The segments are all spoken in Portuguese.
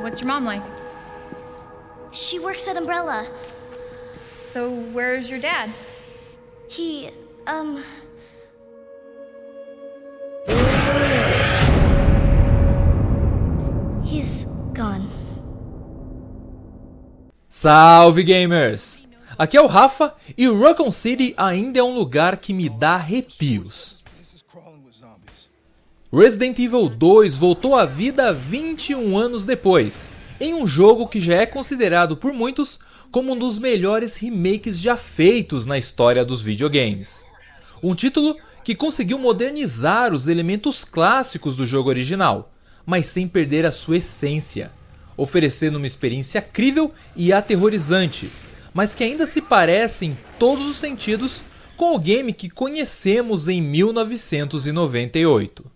What's your mom like? She works at Umbrella. So where's your dad? He's gone. Salve, gamers! Aqui é o Rafa e Raccoon City ainda é um lugar que me dá arrepios. Resident Evil 2 voltou à vida 21 anos depois, em um jogo que já é considerado por muitos como um dos melhores remakes já feitos na história dos videogames. Um título que conseguiu modernizar os elementos clássicos do jogo original, mas sem perder a sua essência, oferecendo uma experiência crível e aterrorizante, mas que ainda se parece em todos os sentidos com o game que conhecemos em 1998.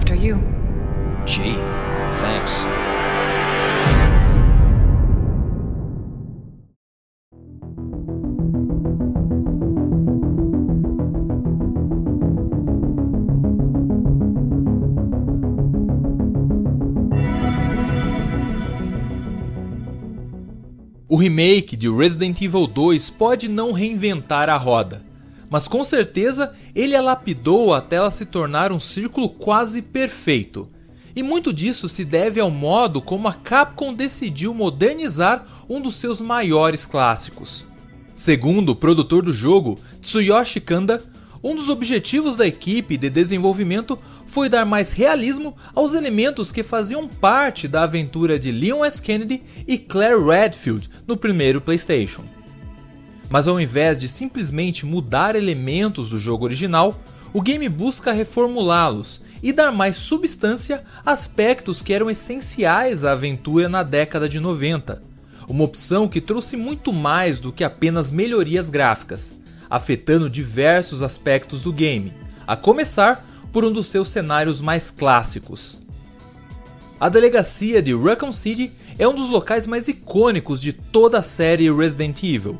After you. Gee, thanks. O remake de Resident Evil 2 pode não reinventar a roda, mas com certeza ele a lapidou até ela se tornar um círculo quase perfeito. E muito disso se deve ao modo como a Capcom decidiu modernizar um dos seus maiores clássicos. Segundo o produtor do jogo, Tsuyoshi Kanda, um dos objetivos da equipe de desenvolvimento foi dar mais realismo aos elementos que faziam parte da aventura de Leon S. Kennedy e Claire Redfield no primeiro PlayStation. Mas ao invés de simplesmente mudar elementos do jogo original, o game busca reformulá-los e dar mais substância a aspectos que eram essenciais à aventura na década de 90. Uma opção que trouxe muito mais do que apenas melhorias gráficas, afetando diversos aspectos do game, a começar por um dos seus cenários mais clássicos. A delegacia de Raccoon City é um dos locais mais icônicos de toda a série Resident Evil,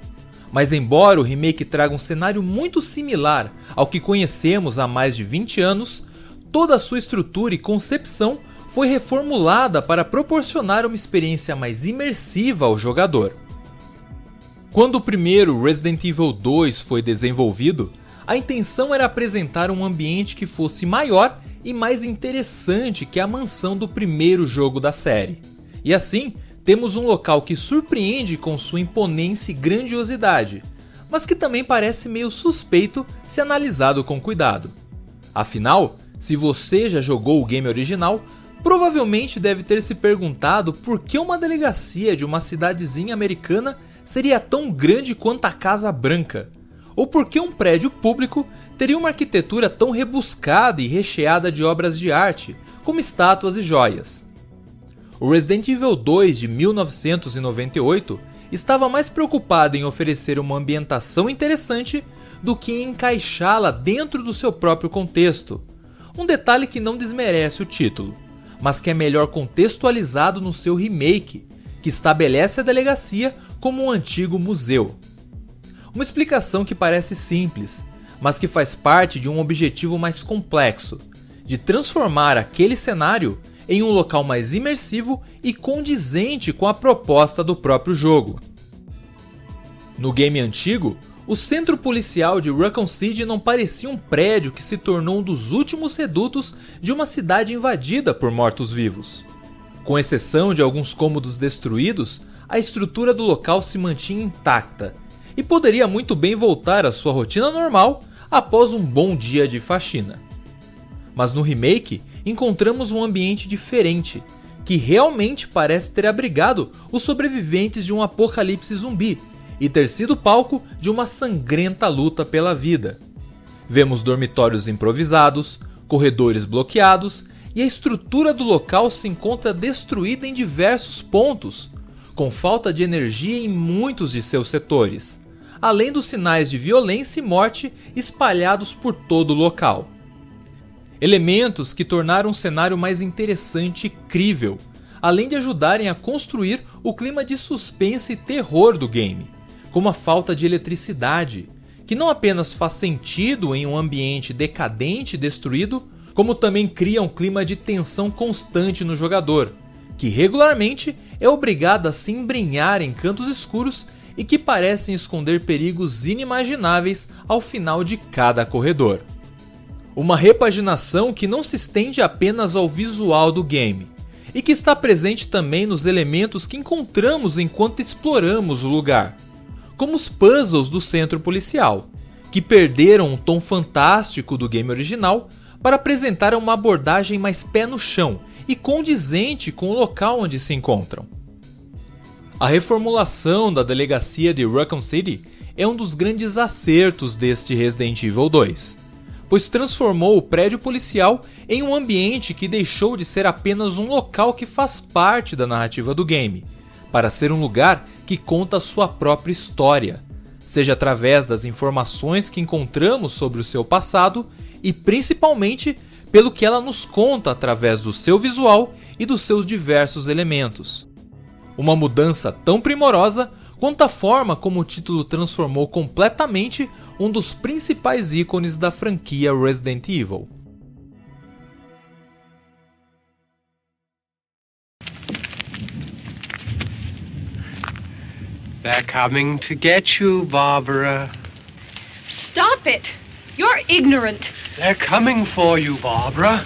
mas embora o remake traga um cenário muito similar ao que conhecemos há mais de 20 anos, toda a sua estrutura e concepção foi reformulada para proporcionar uma experiência mais imersiva ao jogador. Quando o primeiro Resident Evil 2 foi desenvolvido, a intenção era apresentar um ambiente que fosse maior e mais interessante que a mansão do primeiro jogo da série. E assim, temos um local que surpreende com sua imponência e grandiosidade, mas que também parece meio suspeito se analisado com cuidado. Afinal, se você já jogou o game original, provavelmente deve ter se perguntado por que uma delegacia de uma cidadezinha americana seria tão grande quanto a Casa Branca, ou por que um prédio público teria uma arquitetura tão rebuscada e recheada de obras de arte, como estátuas e joias. O Resident Evil 2 de 1998 estava mais preocupado em oferecer uma ambientação interessante do que em encaixá-la dentro do seu próprio contexto, um detalhe que não desmerece o título, mas que é melhor contextualizado no seu remake, que estabelece a delegacia como um antigo museu. Uma explicação que parece simples, mas que faz parte de um objetivo mais complexo, de transformar aquele cenário em um local mais imersivo e condizente com a proposta do próprio jogo. No game antigo, o centro policial de Raccoon City não parecia um prédio que se tornou um dos últimos redutos de uma cidade invadida por mortos-vivos. Com exceção de alguns cômodos destruídos, a estrutura do local se mantinha intacta e poderia muito bem voltar à sua rotina normal após um bom dia de faxina. Mas no remake, encontramos um ambiente diferente, que realmente parece ter abrigado os sobreviventes de um apocalipse zumbi e ter sido palco de uma sangrenta luta pela vida. Vemos dormitórios improvisados, corredores bloqueados e a estrutura do local se encontra destruída em diversos pontos, com falta de energia em muitos de seus setores, além dos sinais de violência e morte espalhados por todo o local. Elementos que tornaram o cenário mais interessante e crível, além de ajudarem a construir o clima de suspense e terror do game, como a falta de eletricidade, que não apenas faz sentido em um ambiente decadente e destruído, como também cria um clima de tensão constante no jogador, que regularmente é obrigado a se embrenhar em cantos escuros e que parecem esconder perigos inimagináveis ao final de cada corredor. Uma repaginação que não se estende apenas ao visual do game, e que está presente também nos elementos que encontramos enquanto exploramos o lugar, como os puzzles do centro policial, que perderam o tom fantástico do game original para apresentar uma abordagem mais pé no chão e condizente com o local onde se encontram. A reformulação da delegacia de Raccoon City é um dos grandes acertos deste Resident Evil 2, pois transformou o prédio policial em um ambiente que deixou de ser apenas um local que faz parte da narrativa do game, para ser um lugar que conta a sua própria história, seja através das informações que encontramos sobre o seu passado e principalmente pelo que ela nos conta através do seu visual e dos seus diversos elementos. Uma mudança tão primorosa quanto a forma como o título transformou completamente um dos principais ícones da franquia Resident Evil. They're coming to get you, Barbara. Stop it! You're ignorant. They're coming for you, Barbara.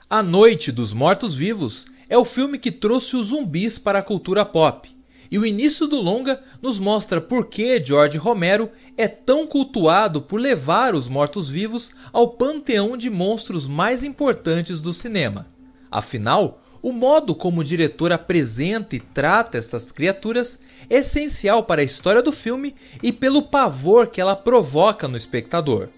A Noite dos Mortos-Vivos é o filme que trouxe os zumbis para a cultura pop, e o início do longa nos mostra por que George Romero é tão cultuado por levar os mortos-vivos ao panteão de monstros mais importantes do cinema. Afinal, o modo como o diretor apresenta e trata essas criaturas é essencial para a história do filme e pelo pavor que ela provoca no espectador.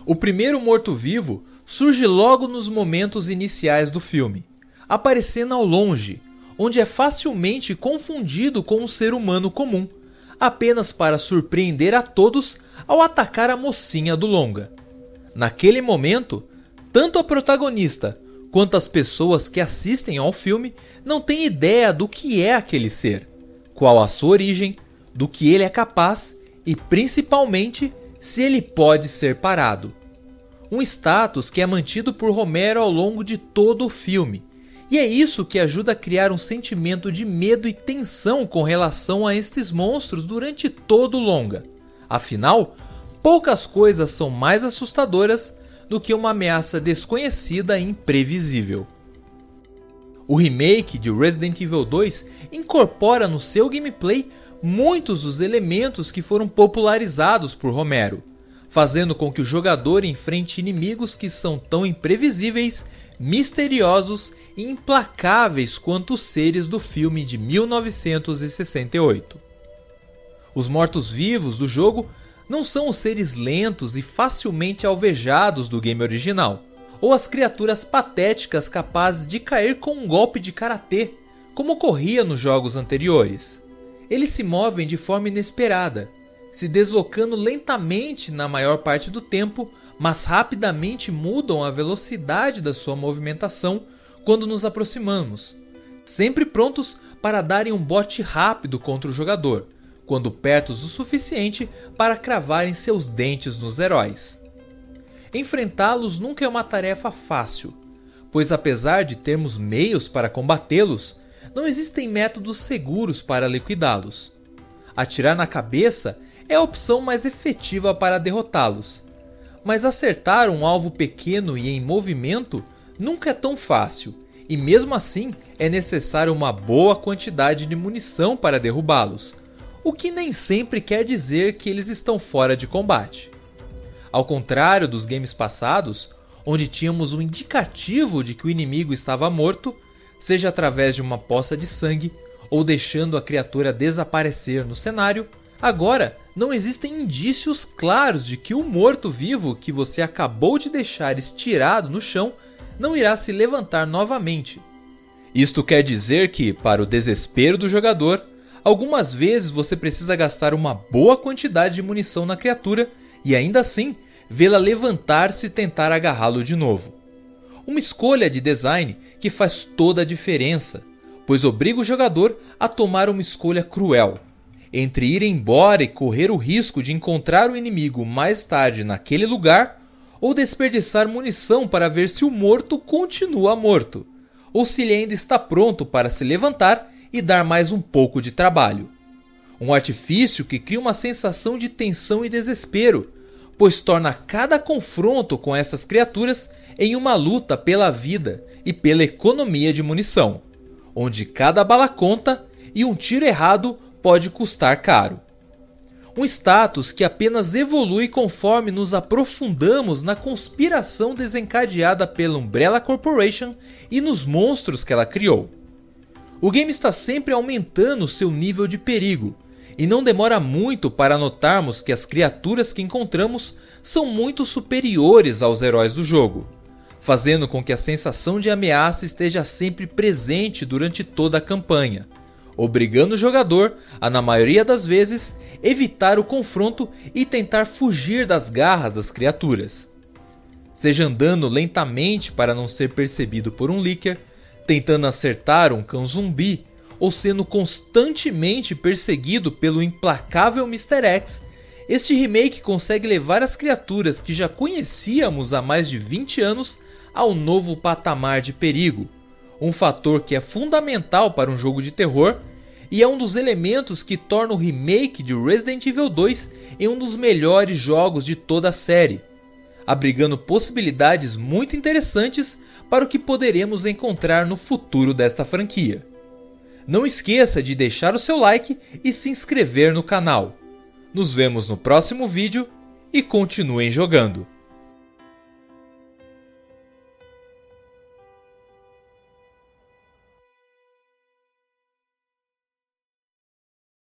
O primeiro morto-vivo surge logo nos momentos iniciais do filme, aparecendo ao longe, onde é facilmente confundido com um ser humano comum, apenas para surpreender a todos ao atacar a mocinha do longa. Naquele momento, tanto a protagonista quanto as pessoas que assistem ao filme não têm ideia do que é aquele ser, qual a sua origem, do que ele é capaz e principalmente se ele pode ser parado. Um status que é mantido por Romero ao longo de todo o filme, e é isso que ajuda a criar um sentimento de medo e tensão com relação a estes monstros durante todo o longa. Afinal, poucas coisas são mais assustadoras do que uma ameaça desconhecida e imprevisível. O remake de Resident Evil 2 incorpora no seu gameplay muitos dos elementos que foram popularizados por Romero, fazendo com que o jogador enfrente inimigos que são tão imprevisíveis, misteriosos e implacáveis quanto os seres do filme de 1968. Os mortos-vivos do jogo não são os seres lentos e facilmente alvejados do game original, ou as criaturas patéticas capazes de cair com um golpe de karatê, como ocorria nos jogos anteriores. Eles se movem de forma inesperada, se deslocando lentamente na maior parte do tempo, mas rapidamente mudam a velocidade da sua movimentação quando nos aproximamos, sempre prontos para darem um bote rápido contra o jogador, quando pertos o suficiente para cravarem seus dentes nos heróis. Enfrentá-los nunca é uma tarefa fácil, pois apesar de termos meios para combatê-los, não existem métodos seguros para liquidá-los. Atirar na cabeça é a opção mais efetiva para derrotá-los, mas acertar um alvo pequeno e em movimento nunca é tão fácil, e mesmo assim é necessário uma boa quantidade de munição para derrubá-los, o que nem sempre quer dizer que eles estão fora de combate. Ao contrário dos games passados, onde tínhamos um indicativo de que o inimigo estava morto, seja através de uma poça de sangue ou deixando a criatura desaparecer no cenário, agora não existem indícios claros de que o morto-vivo que você acabou de deixar estirado no chão não irá se levantar novamente. Isto quer dizer que, para o desespero do jogador, algumas vezes você precisa gastar uma boa quantidade de munição na criatura e ainda assim vê-la levantar-se e tentar agarrá-lo de novo. Uma escolha de design que faz toda a diferença, pois obriga o jogador a tomar uma escolha cruel, entre ir embora e correr o risco de encontrar o inimigo mais tarde naquele lugar, ou desperdiçar munição para ver se o morto continua morto, ou se ele ainda está pronto para se levantar e dar mais um pouco de trabalho. Um artifício que cria uma sensação de tensão e desespero, pois torna cada confronto com essas criaturas em uma luta pela vida e pela economia de munição, onde cada bala conta e um tiro errado pode custar caro. Um status que apenas evolui conforme nos aprofundamos na conspiração desencadeada pela Umbrella Corporation e nos monstros que ela criou. O game está sempre aumentando seu nível de perigo, e não demora muito para notarmos que as criaturas que encontramos são muito superiores aos heróis do jogo, fazendo com que a sensação de ameaça esteja sempre presente durante toda a campanha, obrigando o jogador a, na maioria das vezes, evitar o confronto e tentar fugir das garras das criaturas. Seja andando lentamente para não ser percebido por um Licker, tentando acertar um cão zumbi, ou sendo constantemente perseguido pelo implacável Mr. X, este remake consegue levar as criaturas que já conhecíamos há mais de 20 anos ao novo patamar de perigo, um fator que é fundamental para um jogo de terror e é um dos elementos que torna o remake de Resident Evil 2 em um dos melhores jogos de toda a série, abrigando possibilidades muito interessantes para o que poderemos encontrar no futuro desta franquia. Não esqueça de deixar o seu like e se inscrever no canal. Nos vemos no próximo vídeo e continuem jogando.